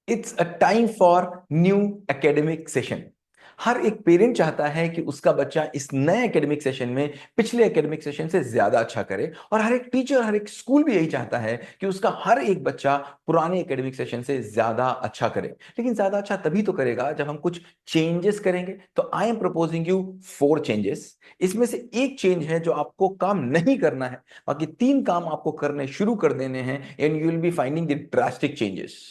It's a time for new academic session. हर एक parent चाहता है कि उसका बच्चा इस नए एकेडमिक सेशन में पिछले एकेडमिक सेशन से ज्यादा अच्छा करे, और हर एक टीचर, हर एक स्कूल भी यही चाहता है कि उसका हर एक बच्चा पुराने एकेडमिक सेशन से ज्यादा अच्छा करे। लेकिन ज्यादा अच्छा तभी तो करेगा जब हम कुछ चेंजेस करेंगे। तो I am proposing you 4 changes. इसमें से एक चेंज है जो आपको काम नहीं करना है, बाकी 3 काम आपको करने शुरू कर देने हैं, and you will be finding the drastic changes.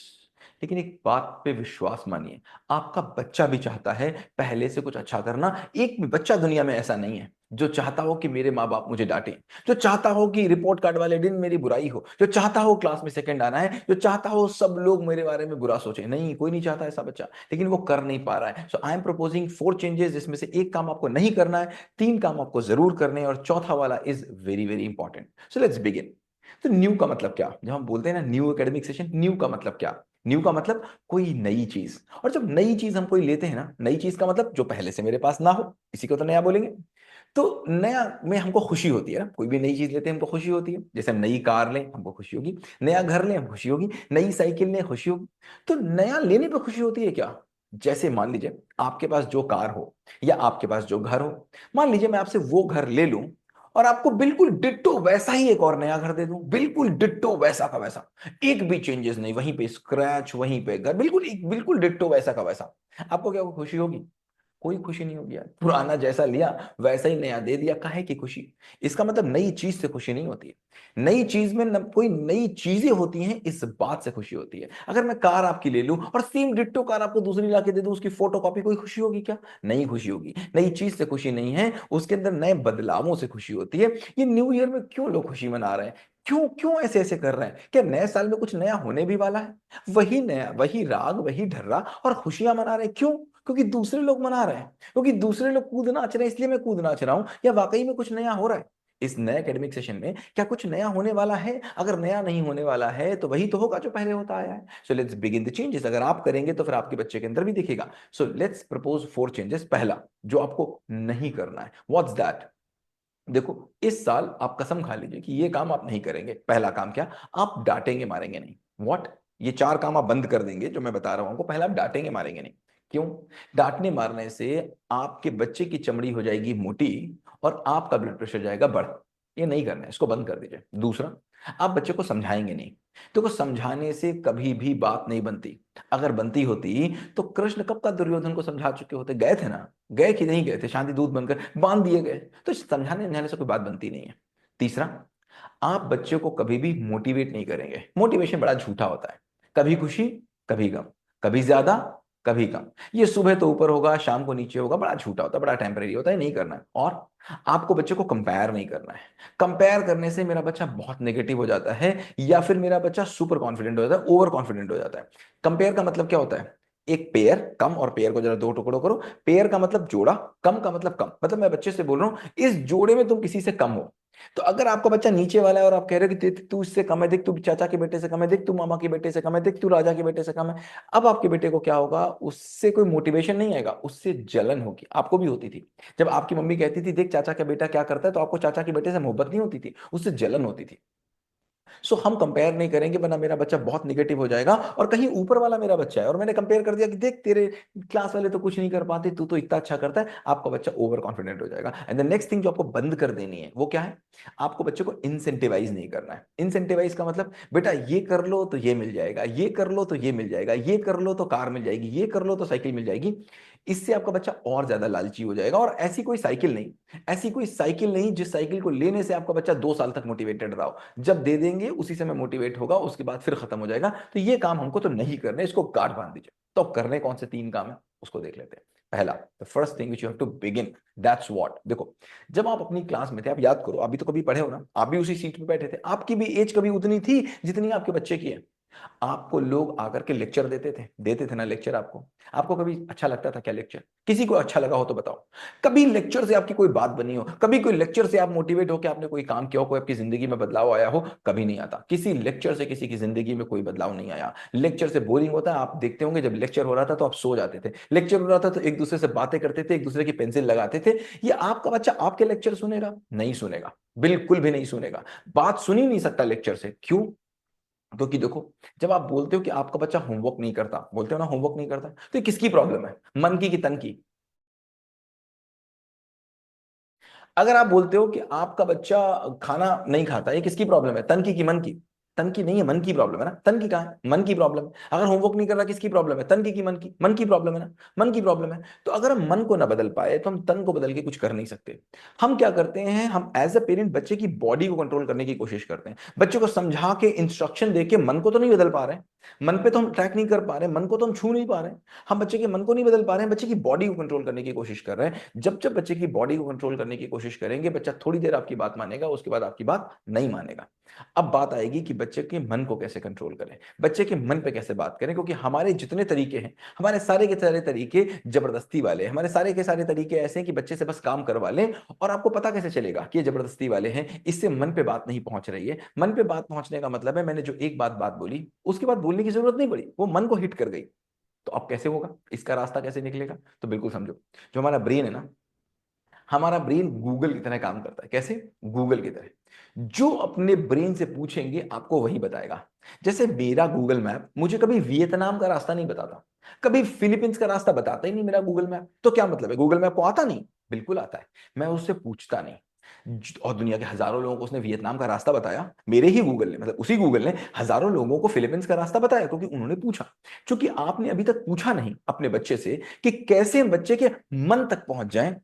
लेकिन एक बात पे विश्वास मानिए, आपका बच्चा भी चाहता है पहले से कुछ अच्छा करना। एक भी बच्चा दुनिया में ऐसा नहीं है जो चाहता हो कि मेरे माँ बाप मुझे डांटे, जो चाहता हो कि रिपोर्ट कार्ड वाले दिन मेरी बुराई हो, जो चाहता हो क्लास में सेकंड आना है, जो चाहता हो सब लोग मेरे बारे में बुरा सोचे। नहीं, कोई नहीं चाहता ऐसा बच्चा, लेकिन वो कर नहीं पा रहा है। सो आई एम प्रपोजिंग 4 चेंजेस, जिसमें से एक काम आपको नहीं करना है, 3 काम आपको जरूर करने हैं, और चौथा वाला is very very important. So let's begin. तो न्यू का मतलब क्या? जब हम बोलते हैं ना न्यू एकेडमिक सेशन, न्यू का मतलब क्या? न्यू का मतलब कोई नई चीज। और जब नई चीज हम कोई लेते हैं ना, नई चीज का मतलब जो पहले से मेरे पास ना हो, इसी को तो नया बोलेंगे। तो नया में हमको खुशी होती है ना, कोई भी नई चीज लेते हैं हमको खुशी होती है। जैसे हम नई कार लें हमको खुशी होगी, नया घर लें हम खुशी होगी, नई साइकिल लें खुशी होगी। तो नया लेने पे खुशी होती है क्या? जैसे मान लीजिए आपके पास जो कार हो या आपके पास जो घर हो, मान लीजिए मैं आपसे वो घर ले लूं और आपको बिल्कुल डिट्टो वैसा ही एक और नया घर दे दूं, बिल्कुल डिट्टो वैसा का वैसा, एक भी चेंजेस नहीं, वहीं पे स्क्रैच, वहीं पे घर, बिल्कुल एक बिल्कुल डिट्टो वैसा का वैसा। आपको क्या खुशी होगी? कोई खुशी नहीं होगी यार। पुराना जैसा लिया वैसा ही नया दे दिया, काहे की खुशी? इसका मतलब नई चीज से खुशी नहीं होती है। नई चीज में कोई नई चीजें होती हैं, इस बात से खुशी होती है। अगर मैं कार आपकी ले लूं और सेम डिट्टो कार आपको दूसरी ला के दे दूं, उसकी फोटो कॉपी, कोई खुशी होगी क्या? नहीं खुशी होगी। नई चीज से खुशी नहीं है, उसके अंदर नए बदलावों से खुशी होती है। ये न्यू ईयर में क्यों लोग खुशी मना रहे हैं? क्यों क्यों ऐसे ऐसे कर रहे हैं? क्या नए साल में कुछ नया होने भी वाला है? वही नया, वही राग, वही ढर्रा, और खुशियां मना रहे हैं। क्यों? क्योंकि दूसरे लोग मना रहे हैं, क्योंकि दूसरे लोग कूद नाच रहे हैं इसलिए मैं कूद नाच रहा हूं, या वाकई में कुछ नया हो रहा है? इस नए एकेडमिक सेशन में क्या कुछ नया होने वाला है? अगर नया नहीं होने वाला है तो वही तो होगा जो पहले होता आया है। So let's begin the changes. अगर आप करेंगे तो फिर आपके बच्चे के अंदर भी दिखेगा। So let's propose 4 changes. पहला जो आपको नहीं करना है, व्हाट्स दैट? देखो, इस साल आप कसम खा लीजिए कि ये काम आप नहीं करेंगे। पहला काम क्या? आप डांटेंगे मारेंगे नहीं। व्हाट? ये 4 काम आप बंद कर देंगे जो मैं बता रहा हूं आपको। पहला, आप डांटेंगे मारेंगे नहीं। क्यों? डांटने मारने से आपके बच्चे की चमड़ी हो जाएगी मोटी और आपका ब्लड प्रेशर जाएगा बढ़। ये नहीं करना है, इसको बंद कर दीजिए। दूसरा, आप बच्चे को समझाएंगे नहीं। देखो, समझाने से कभी भी बात नहीं बनती। अगर बनती होती तो कृष्ण कब का दुर्योधन को समझा चुके होते। गए थे ना, गए कि नहीं गए थे, शांति दूत बनकर बांध दिए गए। तो समझाने समझाने से कोई बात बनती नहीं है। तीसरा, आप बच्चे को कभी भी मोटिवेट नहीं करेंगे। मोटिवेशन बड़ा झूठा होता है। कभी खुशी, कभी गम, कभी ज्यादा, कभी कम। ये सुबह तो ऊपर होगा, शाम को नीचे होगा, बड़ा झूठा होता है, बड़ा टेम्परेरी होता है, नहीं करना है। और आपको बच्चे को कंपेयर नहीं करना है। कंपेयर करने से मेरा बच्चा बहुत नेगेटिव हो जाता है, या फिर मेरा बच्चा सुपर कॉन्फिडेंट हो जाता है, ओवर कॉन्फिडेंट हो जाता है। कंपेयर का मतलब क्या होता है? एक पेयर कम, और पेयर को जरा 2 टुकड़ों करो। पेयर का मतलब जोड़ा, कम का मतलब कम। मतलब मैं बच्चे से बोल रहा हूं इस जोड़े में तुम किसी से कम हो। तो अगर आपका बच्चा नीचे वाला है और आप कह रहे हो कि तू इससे कम है, देख तू चाचा के बेटे से कम है, देख तू मामा के बेटे से कम है, देख तू राजा के बेटे से कम है। अब आपके बेटे को क्या होगा? उससे कोई मोटिवेशन नहीं आएगा, उससे जलन होगी। आपको भी होती थी जब आपकी मम्मी कहती थी देख चाचा का बेटा क्या करता है, तो आपको चाचा के बेटे से मोहब्बत नहीं होती थी, उससे जलन होती थी। सो हम कंपेयर नहीं करेंगे, वरना मेरा बच्चा बहुत निगेटिव हो जाएगा। और कहीं ऊपर वाला मेरा बच्चा है और मैंने कंपेयर कर दिया कि देख तेरे क्लास वाले तो कुछ नहीं कर पाते, तू तो इतना अच्छा करता है, आपका बच्चा ओवर कॉन्फिडेंट हो जाएगा। एंड द नेक्स्ट थिंग जो आपको बंद कर देनी है वो क्या है? आपको बच्चे को इंसेंटिवाइज नहीं करना है। इंसेंटिवाइज का मतलब, बेटा ये कर लो तो ये मिल जाएगा, ये कर लो तो ये मिल जाएगा, ये कर लो तो कार मिल जाएगी, ये कर लो तो साइकिल मिल जाएगी। इससे आपका बच्चा और ज्यादा लालची हो जाएगा। और ऐसी कोई साइकिल नहीं, ऐसी कोई साइकिल नहीं जिस साइकिल को लेने से आपका बच्चा 2 साल तक मोटिवेटेड रहा हो। जब दे देंगे उसी समय मोटिवेट होगा, उसके बाद फिर खत्म हो जाएगा। तो ये काम हमको तो नहीं करने, इसको गांठ बांध दीजिए। तो करने कौन से 3 काम है उसको देख लेते हैं। पहला, the first thing which you have to begin, that's what. देखो, जब आप अपनी क्लास में थे, आप याद करो, अभी तो कभी पढ़े हो ना, आप भी उसी सीट पे बैठे थे, आपकी भी एज कभी उतनी थी जितनी आपके बच्चे की है। आपको लोग आकर के लेक्चर देते थे ना लेक्चर। आपको आपको कभी अच्छा लगता था क्या लेक्चर? किसी को अच्छा लगा हो तो बताओ। कभी लेक्चर से आपकी कोई बात बनी हो? कभी कोई लेक्चर से आप मोटिवेट हो कि आपने कोई काम किया हो, कोई आपकी जिंदगी में बदलाव आया हो? कभी नहीं आता। किसी लेक्चर से किसी की जिंदगी में कोई बदलाव नहीं आया। लेक्चर से बोरिंग होता है। आप देखते होंगे जब लेक्चर हो रहा था तो आप सो जाते थे, लेक्चर हो रहा था तो एक दूसरे से बातें करते थे, एक दूसरे की पेंसिल लगाते थे। ये आपका बच्चा आपके लेक्चर सुनेगा? नहीं सुनेगा, बिल्कुल भी नहीं सुनेगा। बात सुन ही नहीं सकता लेक्चर से। क्यों? क्योंकि देखो, जब आप बोलते हो कि आपका बच्चा होमवर्क नहीं करता, बोलते हो ना होमवर्क नहीं करता, तो ये किसकी प्रॉब्लम है, मन की कि तन की? अगर आप बोलते हो कि आपका बच्चा खाना नहीं खाता, ये किसकी प्रॉब्लम है, तन की कि मन की? तन की नहीं है, मन की प्रॉब्लम है ना। तन की कहाँ है, मन की प्रॉब्लम है। अगर होमवर्क नहीं कर रहा, किसकी प्रॉब्लम है, तन की कि मन की? मन की प्रॉब्लम है ना, मन की प्रॉब्लम है। तो अगर हम मन को ना बदल पाए तो हम तन को बदल के कुछ कर नहीं सकते। हम क्या करते हैं, हम एज अ पेरेंट बच्चे की बॉडी को कंट्रोल करने की कोशिश करते हैं, बच्चे को समझा के इंस्ट्रक्शन दे के। मन को तो नहीं बदल पा रहे हैं, मन पे तो हम ट्रैक नहीं कर पा रहे हैं, मन को तो हम छू नहीं पा रहे हैं। हम बच्चे के मन को नहीं बदल पा रहे हैं, बच्चे की बॉडी को कंट्रोल करने की कोशिश कर रहे हैं। जब जब बच्चे की बॉडी को कंट्रोल करने की कोशिश करेंगे, बच्चा थोड़ी देर आपकी बात मानेगा, उसके बाद आपकी बात नहीं मानेगा। अब बात आएगी कि बच्चे के मन को कैसे कंट्रोल करें, बच्चे के मन पे कैसे बात करें, क्योंकि हमारे जितने तरीके हैं, हमारे सारे के सारे तरीके जबरदस्ती वाले हैं। हमारे सारे के सारे तरीके ऐसे हैं कि बच्चे से बस काम करवा लें। और आपको पता कैसे चलेगा कि ये जबरदस्ती वाले हैं? इससे मन पे बात नहीं पहुंच रही है। मन पे बात पहुंचने का मतलब है, मैंने जो एक बात बात बोली, उसके बाद बोलने की जरूरत नहीं पड़ी, वो मन को हिट कर गई। तो अब कैसे होगा, इसका रास्ता कैसे निकलेगा? तो बिल्कुल समझो, जो हमारा ब्रेन है ना, हमारा ब्रेन गूगल की तरह काम करता है। कैसे? गूगल की तरह। जो अपने ब्रेन से पूछेंगे आपको वही बताएगा। जैसे मेरा गूगल मैप मुझे कभी वियतनाम का रास्ता नहीं बताता, कभी फिलीपींस का रास्ता बताता ही नहीं मेरा गूगल मैप। तो क्या मतलब है, गूगल मैप को आता नहीं? बिल्कुल आता है, मैं उससे पूछता नहीं। और दुनिया के हजारों लोगों को उसने वियतनाम का रास्ता बताया, मेरे ही गूगल ने, मतलब उसी गूगल ने हजारों लोगों को फिलीपींस का रास्ता बताया, क्योंकि उन्होंने पूछा। क्योंकि आपने अभी तक पूछा नहीं अपने बच्चे से कि कैसे बच्चे के मन तक पहुंच जाएं।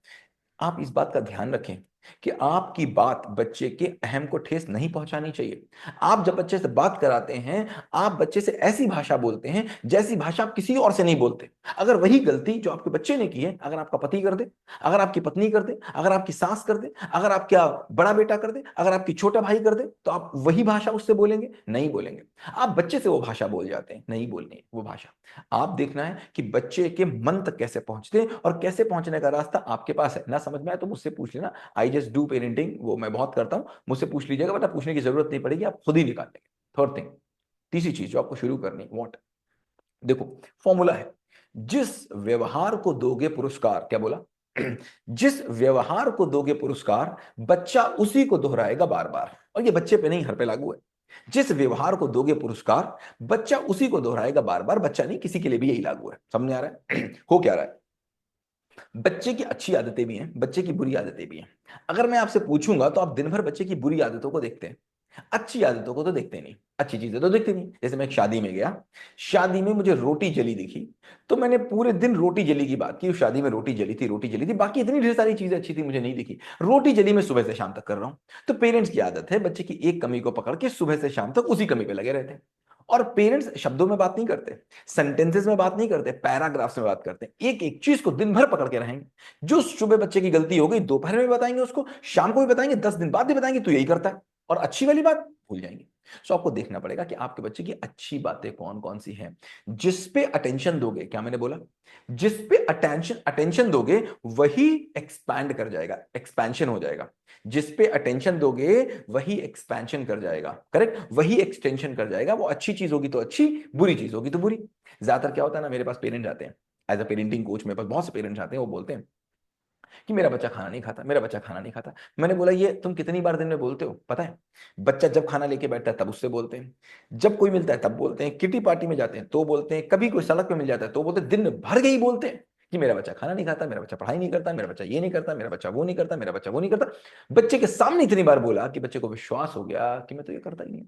आप इस बात का ध्यान रखें कि आपकी बात बच्चे के अहम को ठेस नहीं पहुंचानी चाहिए। आप जब बच्चे से बात कराते हैं, आप बच्चे से ऐसी भाषा बोलते हैं जैसी भाषा आप किसी और से नहीं बोलते। अगर वही गलती जो आपके बच्चे ने की है, अगर आपका पति कर दे, अगर आपकी पत्नी कर दे, अगर आपकी सास कर दे, अगर आपका बड़ा बेटा कर दे, अगर आपकी छोटा भाई कर दे, तो आप वही भाषा उससे बोलेंगे? नहीं बोलेंगे। आप बच्चे से वो भाषा बोल जाते हैं, नहीं बोलनी है वो भाषा। आप देखना है कि बच्चे के मन तक कैसे पहुंचते हैं, और कैसे पहुंचने का रास्ता आपके पास है। ना समझ में आए तो मुझसे पूछ लेना, आई जस्ट डू पेरेंटिंग, वो मैं बहुत करता हूं, मुझसे पूछ लीजिएगा, वरना पूछने की जरूरत नहीं पड़ेगी, आप खुद ही निकाल लेंगे। थर्ड थिंग, तीसरी चीज जो आपको शुरू करनी है, व्हाट? देखो, फॉर्मूला है, जिस व्यवहार को दोगे पुरस्कार, क्या बोला? जिस व्यवहार को दोगे पुरस्कार, बच्चा उसी को दोहराएगा बार बार। और ये बच्चे पे नहीं, हर पे लागू है। जिस व्यवहार को दोगे पुरस्कार, बच्चा उसी को दोहराएगा बार बार। बच्चा नहीं, किसी के लिए भी यही लागू है। समझ आ रहा है? हो क्या रहा है, बच्चे की अच्छी आदतें भी हैं, बच्चे की बुरी आदतें भी हैं। अगर मैं आपसे पूछूंगा तो आप दिन भर बच्चे की बुरी आदतों को देखते हैं, अच्छी आदतों को तो देखते नहीं। अच्छी चीजें तो देखते नहीं। जैसे मैं एक शादी में गया, शादी में मुझे रोटी जली दिखी, तो मैंने पूरे दिन रोटी जली की बात की। उस शादी में रोटी जली थी, रोटी जली थी, बाकी इतनी ढेर सारी चीजें अच्छी थी मुझे नहीं दिखी। रोटी जली मैं सुबह से शाम तक कर रहा हूं। तो पेरेंट्स की आदत है बच्चे की एक कमी को पकड़ के सुबह से शाम तक उसी कमी पे लगे रहते हैं। और पेरेंट्स शब्दों में बात नहीं करते, सेंटेंसेस में बात नहीं करते, पैराग्राफ्स में बात करते हैं। एक एक चीज को दिन भर पकड़ के रहेंगे। जो सुबह बच्चे की गलती हो गई, दोपहर में बताएंगे उसको, शाम को भी बताएंगे, 10 दिन बाद भी बताएंगे, तू यही करता है। और अच्छी वाली बात भूल जाएंगे। सो आपको देखना पड़ेगा कि आपके बच्चे की अच्छी बातें कौन कौन सी हैं, जिस पे अटेंशन दोगे। क्या मैंने बोला? जिस पे अटेंशन अटेंशन दोगे, वही एक्सपैंड कर जाएगा, एक्सपेंशन हो जाएगा। जिस पे अटेंशन दोगे वही एक्सपेंशन कर जाएगा, करेक्ट, वही एक्सटेंशन कर जाएगा। वो अच्छी चीज होगी तो अच्छी, बुरी चीज होगी तो बुरी। ज्यादातर क्या होता है ना, मेरे पास पेरेंट्स आते हैं, एज अ पेरेंटिंग कोच मेरे पास बहुत से पेरेंट्स आते हैं, वो बोलते हैं कि मेरा बच्चा खाना नहीं खाता, मेरा बच्चा खाना नहीं खाता। मैंने बोला, ये तुम कितनी बार दिन में बोलते हो पता है? बच्चा जब खाना लेके बैठता है तब उससे बोलते हैं, जब कोई मिलता है तब बोलते हैं, किटी पार्टी में जाते हैं तो बोलते हैं, कभी कोई सड़क पे मिल जाता है तो बोलते हैं, दिन भर के ही बोलते हैं कि मेरा बच्चा खाना नहीं खाता, मेरा बच्चा पढ़ाई नहीं करता, मेरा बच्चा ये नहीं करता, मेरा बच्चा वो नहीं करता, मेरा बच्चा वो नहीं करता। बच्चे के सामने इतनी बार बोला कि बच्चे को विश्वास हो गया कि मैं तो ये करता ही नहीं।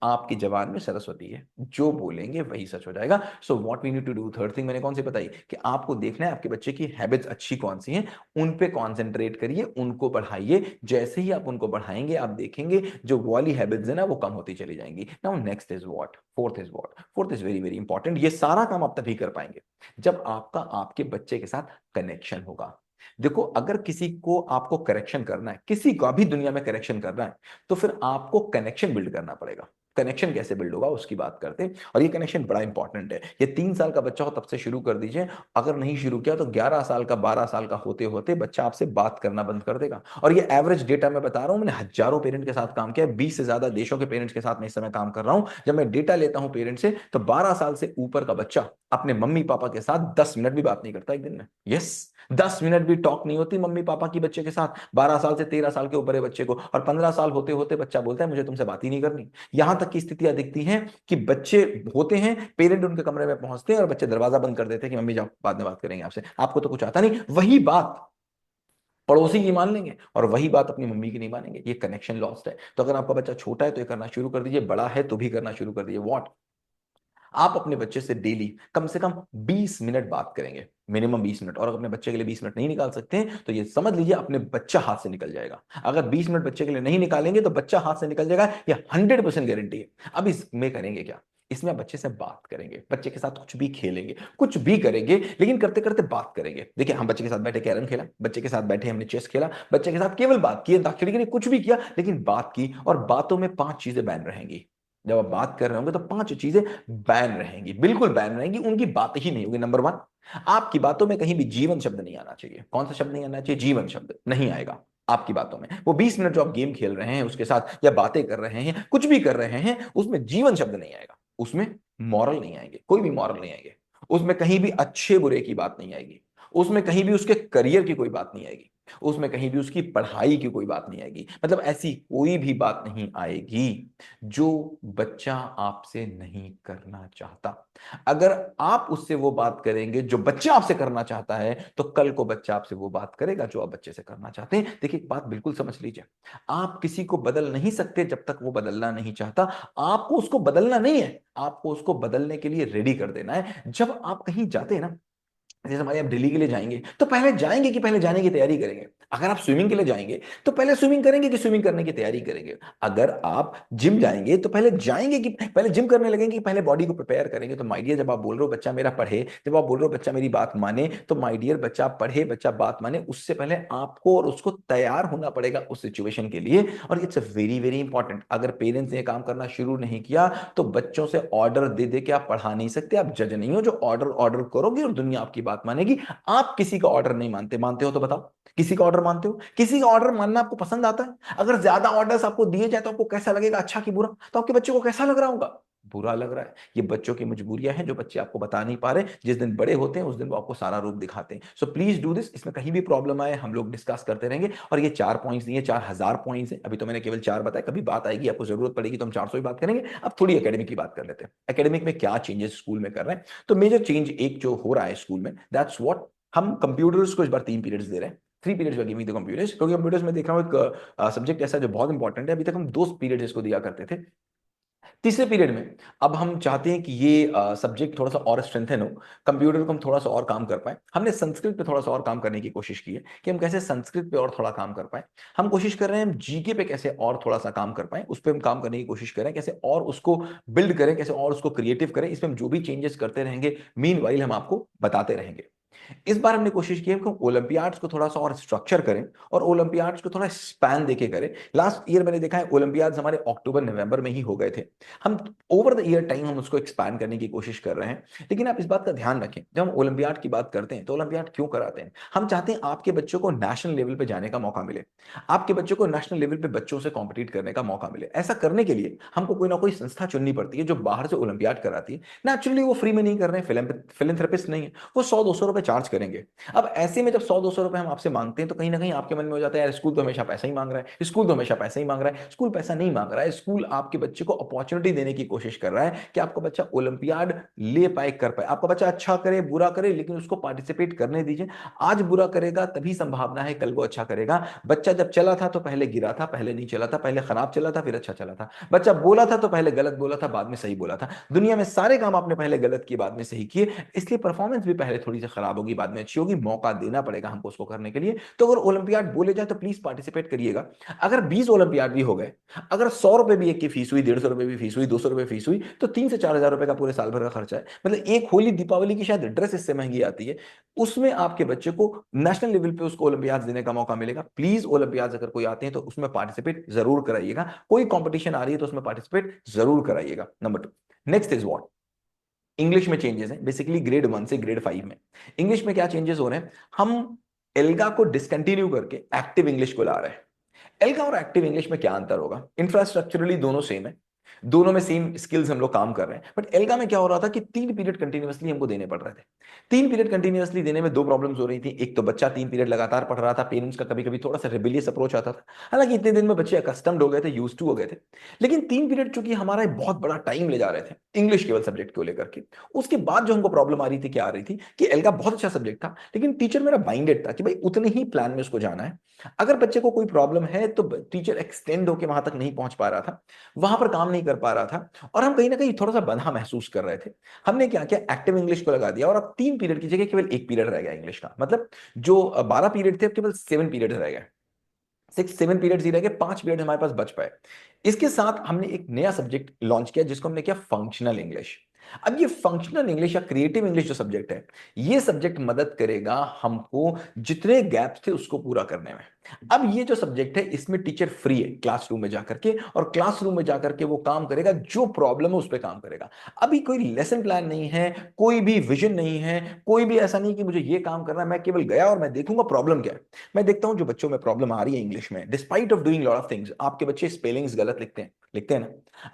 आपकी जबान में सरस्वती है, जो बोलेंगे वही सच हो जाएगा। So what we need to do, third thing मैंने कौन सी बताई, कि आपको देखना है आपके बच्चे की हैबिट्स अच्छी कौन सी हैं, उन पे कॉन्सेंट्रेट करिए, उनको बढ़ाइए। जैसे ही आप उनको बढ़ाएंगे, आप देखेंगे जो वाली हैबिट्स है ना, वो कम होती चली जाएंगी। Now next is what, fourth is what, fourth is very very important. ये सारा काम आप तभी कर पाएंगे जब आपका आपके बच्चे के साथ कनेक्शन होगा। देखो, अगर किसी को आपको करेक्शन करना है, किसी का भी दुनिया में करेक्शन करना है, तो फिर आपको कनेक्शन बिल्ड करना पड़ेगा। कनेक्शन कैसे बिल्ड होगा उसकी बात करते हैं, और ये कनेक्शन बड़ा इंपॉर्टेंट है। ये 3 साल का बच्चा हो तब से शुरू कर दीजिए। अगर नहीं शुरू किया तो 11 साल का, 12 साल का होते होते बच्चा आपसे बात करना बंद कर देगा। और ये एवरेज डेटा मैं बता रहा हूं, मैंने हजारों पेरेंट के साथ काम किया है, 20 से ज्यादा देशों के पेरेंट्स के साथ मैं इस समय काम कर रहा हूं। जब मैं डेटा लेता हूं पेरेंट से, तो 12 साल से ऊपर का बच्चा अपने मम्मी पापा के साथ 10 मिनट भी बात नहीं करता एक दिन में। यस, 10 मिनट भी टॉक नहीं होती मम्मी पापा की बच्चे के साथ। 12 साल से 13 साल के ऊपर है बच्चे को, और 15 साल होते होते बच्चा बोलता है मुझे तुमसे बात ही नहीं करनी। यहां तक की स्थितियां दिखती हैं कि बच्चे होते हैं, पेरेंट उनके कमरे में पहुंचते हैं और बच्चे दरवाजा बंद कर देते हैं कि मम्मी जाओ बाद में बात करेंगे आपसे, आपको तो कुछ आता नहीं। वही बात पड़ोसी की मान लेंगे और वही बात अपनी मम्मी की नहीं मानेंगे, ये कनेक्शन लॉस्ट है। तो अगर आपका बच्चा छोटा है तो ये करना शुरू कर दीजिए, बड़ा है तो भी करना शुरू कर दीजिए। व्हाट, आप अपने बच्चे से डेली कम से कम 20 मिनट बात करेंगे, मिनिमम 20 मिनट। और अगर अपने बच्चे के लिए 20 मिनट नहीं निकाल सकते हैं तो ये समझ लीजिए अपने बच्चा हाथ से निकल जाएगा। अगर 20 मिनट बच्चे के लिए नहीं निकालेंगे तो बच्चा हाथ से निकल जाएगा, ये 100% गारंटी है। अब इसमें करेंगे क्या, इसमें आप बच्चे से बात करेंगे, बच्चे के साथ कुछ भी खेलेंगे, कुछ भी करेंगे, लेकिन करते करते बात करेंगे। देखिए, हम बच्चे के साथ बैठे कैरम खेला, बच्चे के साथ बैठे हमने चेस खेला, बच्चे के साथ केवल बात की, अंताक्षरी की नहीं, कुछ भी किया लेकिन बात की। और बातों में 5 चीजें बैन रहेंगी। जब आप बात कर रहे होंगे तो 5 चीजें बैन रहेंगी, बिल्कुल बैन रहेंगी, उनकी बात ही नहीं होगी। नंबर 1, आपकी बातों में कहीं भी जीवन शब्द नहीं आना चाहिए। कौन सा शब्द नहीं आना चाहिए? जीवन शब्द नहीं आएगा आपकी बातों में। वो 20 मिनट जो आप गेम खेल रहे हैं उसके साथ या बातें कर रहे हैं, कुछ भी कर रहे हैं, उसमें जीवन शब्द नहीं आएगा, उसमें मॉरल नहीं आएंगे, कोई भी मॉरल नहीं आएंगे, उसमें कहीं भी अच्छे बुरे की बात नहीं आएगी, उसमें कहीं भी उसके करियर की कोई बात नहीं आएगी, उसमें कहीं भी उसकी पढ़ाई की कोई बात नहीं आएगी। मतलब ऐसी कोई भी बात नहीं आएगी जो बच्चा आपसे नहीं करना चाहता। अगर आप उससे वो बात करेंगे जो बच्चा आपसे करना चाहता है, तो कल को बच्चा आपसे वो बात करेगा जो आप बच्चे से करना चाहते हैं। देखिए, एक बात बिल्कुल समझ लीजिए, आप किसी को बदल नहीं सकते जब तक वो बदलना नहीं चाहता। आपको उसको बदलना नहीं है, आपको उसको बदलने के लिए रेडी कर देना है। जब आप कहीं जाते हैं ना, जैसे हमारे आप दिल्ली के लिए जाएंगे तो पहले जाएंगे कि पहले जाने की तैयारी करेंगे? अगर आप स्विमिंग के लिए जाएंगे तो पहले स्विमिंग करेंगे कि स्विमिंग करने की तैयारी करेंगे? अगर आप जिम जाएंगे तो पहले जाएंगे कि पहले जिम करने लगेंगे कि पहले बॉडी को प्रिपेयर करेंगे? तो माय डियर, जब आप बोल रहे हो बच्चा मेरा पढ़े, जब आप बोल रहे हो बच्चा मेरी बात माने, तो माय डियर, बच्चा पढ़े, बच्चा बात माने, उससे पहले आपको और उसको तैयार होना पड़ेगा उस सिचुएशन के लिए। और इट्स वेरी वेरी इंपॉर्टेंट। अगर पेरेंट्स ने काम करना शुरू नहीं किया तो बच्चों से ऑर्डर दे दे के आप पढ़ा नहीं सकते। आप जज नहीं हो जो ऑर्डर ऑर्डर करोगे और दुनिया आपकी बात मानेगी। आप किसी का ऑर्डर नहीं मानते, मानते हो तो बताओ, किसी का ऑर्डर मानते हो? किसी का ऑर्डर मानना आपको पसंद आता है? अगर ज्यादा ऑर्डर्स आपको दिए जाए तो आपको कैसा लगेगा, अच्छा कि बुरा? तो आपके बच्चे को कैसा लग रहा होगा? बुरा लग रहा है। ये बच्चों की मजबूरियां हैं जो बच्चे आपको बता नहीं पा रहे। जिस दिन बड़े होते हैं उस दिन वो आपको सारा रूप दिखाते हैं। So please do this. इसमें कहीं भी प्रॉब्लम आए हम लोग डिस्कस करते रहेंगे। और ये 4 पॉइंट्स नहीं है, 4000 पॉइंट्स है। अभी तो मैंने केवल 4 बताए, कभी बात आएगी आपको जरूरत पड़ेगी तो हम 400 ही बात करेंगे। अब थोड़ी एकेडमिक की बात कर लेते हैं। एकेडमिक में क्या चेंजेस स्कूल में कर रहे हैं? तो मेजर चेंज एक जो हो रहा है स्कूल में, दैट्स व्हाट, हम कंप्यूटर्स को इस बार 3 पीरियड्स दे रहे हैं। 3 periods we giving the computers, क्योंकि कंप्यूटर्स में देख रहा हूं एक सब्जेक्ट ऐसा जो बहुत इंपॉर्टेंट है। अभी तक हम 2 पीरियड्स इसको दिया करते थे। तीसरे पीरियड में अब हम चाहते हैं कि ये सब्जेक्ट थोड़ा सा और स्ट्रेंथन हो, कंप्यूटर को हम थोड़ा सा और काम कर पाए। हमने संस्कृत पे थोड़ा सा और काम करने की कोशिश की है कि हम कैसे संस्कृत पे और थोड़ा काम कर पाए। हम कोशिश कर रहे हैं हम जीके पे कैसे और थोड़ा सा काम कर पाए, उस पर हम काम करने की कोशिश करें, कैसे और उसको बिल्ड करें, कैसे और उसको क्रिएटिव करें। इसमें हम जो भी चेंजेस करते रहेंगे, मीन हम आपको बताते रहेंगे। इस बार हमने कोशिश की है कि ओलंपियाड्स को थोड़ा सा और स्ट्रक्चर करें और ओलंपियाड्स को थोड़ा स्पैन देके करें। लास्ट ईयर मैंने देखा है ओलंपियाड्स हमारे अक्टूबर नवंबर में ही हो गए थे। हम ओवर द ईयर टाइम हम उसको एक्सपैंड करने की कोशिश कर रहे हैं। लेकिन आप इस बात का ध्यान रखें, जब हम ओलंपियाड की बात करते हैं तो ओलंपियाड क्यों कराते हैं? हम चाहते हैं आपके बच्चों को नेशनल लेवल पे जाने का मौका मिले, आपके बच्चों को नेशनल लेवल पे बच्चों से कॉम्पिटिट करने का मौका मिले। ऐसा करने के लिए हमको कोई ना कोई संस्था चुननी पड़ती है जो बाहर से ओलंपियाड कराती है। नेचुरली वो फ्री में नहीं कर रहे हैं, फिलेंथ्रेपिस्ट नहीं है, वो 100-200 रुपए चार्ज करेंगे। अब ऐसे में जब 100-200 रुपए हम आपसे मांगते हैं तो कहीं ना कहीं आपके मन में हो जाता है यार स्कूल तो हमेशा पैसा ही मांग रहा है, स्कूल तो हमेशा पैसा ही मांग रहा है। स्कूल पैसा नहीं मांग रहा है, स्कूल आपके बच्चे को अपॉर्चुनिटी देने की कोशिश कर रहा है कि आपका बच्चा ओलंपियाड ले पाए, कर पाए। आपका बच्चा अच्छा करे बुरा करे लेकिन उसको पार्टिसिपेट करने दीजिए। आज बुरा करेगा तभी संभावना है कल वो अच्छा करेगा। बच्चा जब चला था तो पहले गिरा था, पहले नहीं चला था, पहले खराब चला था फिर अच्छा चला था। बच्चा बोला था तो पहले गलत बोला था बाद में सही बोला था। दुनिया में सारे काम आपने पहले गलत किए बाद में सही किए, इसलिए परफॉर्मेंस भी पहले थोड़ी सी खराब होगी बाद में अच्छी होगी। मौका देना पड़ेगा हमको उसको करने के लिए। तो अगर ओलंपियाड बोले जाए तो प्लीज पार्टिसिपेट करिएगा। अगर 20 ओलंपियाड भी हो गए, अगर 100 रुपए भी एक की फीस हुई, 150 रुपए भी फीस हुई, 200 रुपए फीस हुई, तो 3 से 4 हजार रुपए का पूरे साल भर का खर्चा है। मतलब एक होली दीपावली की शायद ड्रेस इससे महंगी आती है, उसमें आपके बच्चे को नेशनल लेवल पे उसको ओलंपियाड देने का मौका मिलेगा। प्लीज ओलंपियाड अगर कोई आते हैं तो उसमें पार्टिसिपेट जरूर कराइएगा। कोई कंपटीशन आ रही है तो उसमें पार्टिसिपेट जरूर कराइएगा। Number 2, next is what, English में चेंजेस हैं। बेसिकली ग्रेड 1 से ग्रेड 5 में इंग्लिश में क्या चेंजेस हो रहे हैं? हम एल्गा को डिसकंटिन्यू करके एक्टिव इंग्लिश को ला रहे हैं। एल्गा और एक्टिव इंग्लिश में क्या अंतर होगा? इंफ्रास्ट्रक्चरली दोनों सेम है, दोनों में सेम स्किल्स हम लोग काम कर रहे हैं। बट एल्गा में क्या हो रहा था कि 3 पीरियड कंटिन्यूअसली हमको देने पड़ रहे थे। 3 पीरियड कंटिन्यूअसली देने में दो प्रॉब्लम्स हो रही थी। एक तो बच्चा 3 पीरियड लगातार पढ़ रहा था, पेरेंट्स का कभी कभी थोड़ा सा रिबिलियस अप्रोच आता था। हालांकि इतने दिन में बच्चे अकस्टम्ड हो गए थे, यूज टू हो गए थे। लेकिन 3 पीरियड चूंकि हमारा एक बहुत बड़ा टाइम ले जा रहे थे इंग्लिश केवल सब्जेक्ट को लेकर के, उसके बाद जो हमको प्रॉब्लम आ रही थी, क्या आ रही थी कि एल्गा बहुत अच्छा सब्जेक्ट था, लेकिन टीचर मेरा बाइंडेड था कि भाई उतने ही प्लान में उसको जाना है। अगर बच्चे को कोई प्रॉब्लम है तो टीचर एक्सटेंड होकर वहां तक नहीं पहुंच पा रहा था, वहां पर काम नहीं कर पा रहा था, और हम कहीं ना कहीं थोड़ा सा बंधा महसूस कर रहे थे। हमने क्या किया, एक्टिव इंग्लिश को लगा दिया, और अब 3 पीरियड की जगह केवल 1 पीरियड रह गया इंग्लिश का। मतलब जो 12 पीरियड थे, अब केवल 7 पीरियड रह गए। 6 7 पीरियड्स ही रह गए, 5 पीरियड हमारे पास बच पाए। इसके साथ हमने एक नया सब्जेक्ट लॉन्च किया जिसको हमने किया फंक्शनल इंग्लिश। अब ये फंक्शनल इंग्लिश या क्रिएटिव इंग्लिश जो सब्जेक्ट है, ये सब्जेक्ट मदद करेगा हमको जितने गैप्स थे उसको पूरा करने में। अब ये जो सब्जेक्ट है, इसमें टीचर फ्री है क्लासरूम में जाकर के, और क्लासरूम में जाकर के वो काम करेगा, जो प्रॉब्लम है उस पर काम करेगा। अभी कोई लेसन प्लान नहीं है, कोई भी विजन नहीं है, कोई भी ऐसा नहीं कि मुझे ये काम करना है। मैं केवल गया और मैं देखूंगा प्रॉब्लम क्या है। मैं देखता हूं जो बच्चों में प्रॉब्लम आ रही है इंग्लिश में, despite of doing lot of things, आपके बच्चे स्पेलिंग्स गलत लिखते हैं ना।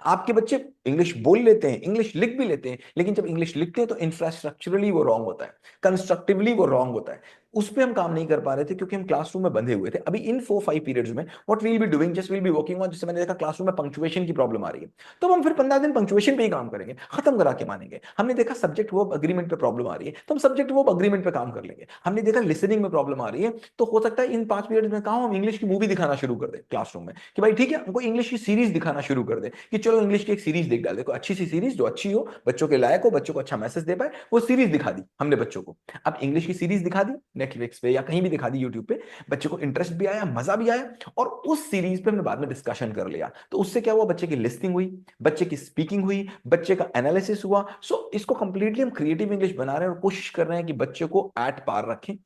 आपके बच्चे इंग्लिश बोल लेते हैं, इंग्लिश लिख भी लेते हैं, लेकिन जब इंग्लिश लिखते हैं तो इंफ्रास्ट्रक्चरली वो रॉन्ग होता है, कंस्ट्रक्टिवली वो रॉन्ग होता है। उस पे हम काम नहीं कर पा रहे थे क्योंकि हम क्लासरूम में बंधे हुए थे। अभी इन 4 5 पीरियड्स में what we'll be doing, just we'll be working on, जैसे मैंने देखा क्लासरूम में पंक्चुएशन की प्रॉब्लम आ रही है, तो हम फिर 15 दिन पंक्चुएशन पे ही काम करेंगे, खत्म करा के मानेंगे। हमने देखा सब्जेक्ट वर्ब अग्रीमेंट पे प्रॉब्लम आ रही है, तो हम सब्जेक्ट वर्ब अग्रीमेंट पे काम कर लेंगे। हमने देखा लिसनिंग में प्रॉब्लम आ रही है, तो हो सकता है इन 5 पीरियड्स में कहा हम इंग्लिश की मूवी दिखाना शुरू कर दें क्लासरूम में, कि भाई ठीक है, हमको इंग्लिश की सीरीज दिखाना शुरू कर दे, कि चलो इंग्लिश की एक सीरीज देख डाल, देखो अच्छी सी सीरीज जो अच्छी हो, बच्चों के लायक हो, बच्चों को अच्छा मैसेज दे पाए, वो सीरीज दिखा दी हमने बच्चों को। अब इंग्लिश की सीरीज दिखा दी नेटफ्लिक्स पे या कहीं भी दिखा दी यूट्यूब पे, बच्चे को इंटरेस्ट भी आया, मजा भी आया, और उस सीरीज पे हमने बाद में डिस्कशन कर लिया, तो उससे क्या हुआ, बच्चे की लिस्निंग हुई, बच्चे की स्पीकिंग हुई, बच्चे का एनालिसिस हुआ। सो इसको कंप्लीटली हम क्रिएटिव इंग्लिश बना रहे हैं और कोशिश कर रहे हैं कि बच्चे को एट पार रखें।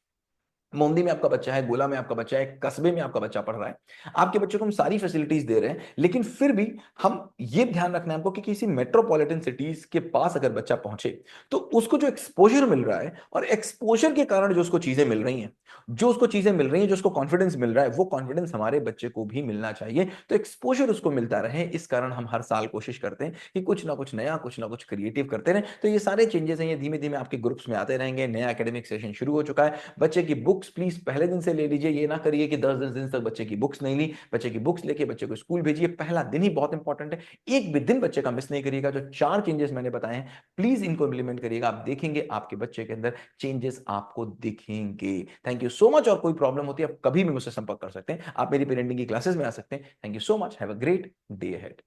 मोंदी में आपका बच्चा है, गोला में आपका बच्चा है, कस्बे में आपका बच्चा पढ़ रहा है, आपके बच्चों को हम सारी फैसिलिटीज दे रहे हैं, लेकिन फिर भी हम ये ध्यान रखना है हमको कि किसी मेट्रोपॉलिटन सिटीज के पास अगर बच्चा पहुंचे तो उसको जो एक्सपोजर मिल रहा है, और एक्सपोजर के कारण जो उसको चीजें मिल रही हैं, जो उसको कॉन्फिडेंस मिल रहा है, वो कॉन्फिडेंस हमारे बच्चे को भी मिलना चाहिए। तो एक्सपोजर उसको मिलता रहे, इस कारण हम हर साल कोशिश करते हैं कि कुछ ना कुछ नया, कुछ ना कुछ क्रिएटिव करते रहें। तो ये सारे चेंजेस हैं, ये धीमे धीमे आपके ग्रुप्स में आते रहेंगे। नया एकेडमिक सेशन शुरू हो चुका है। बच्चे की बुक्स प्लीज पहले दिन से ले लीजिए, ये ना करिए कि 10 10 दिन तक बच्चे की बुक्स नहीं ली। बच्चे की बुक्स लेके बच्चे को स्कूल भेजिए, पहला दिन ही बहुत इंपॉर्टेंट है। एक भी दिन बच्चे का मिस नहीं करिएगा। जो 4 चेंजेस मैंने बताए हैं, प्लीज इनको इंप्लीमेंट करिएगा, आप देखेंगे आपके बच्चे के अंदर चेंजेस आपको दिखेंगे। Thank you so much. और कोई प्रॉब्लम होती है आप कभी भी मुझसे संपर्क कर सकते हैं, आप मेरी पेरेंटिंग की क्लासेस में आ सकते हैं। Thank you so much, have a great day ahead.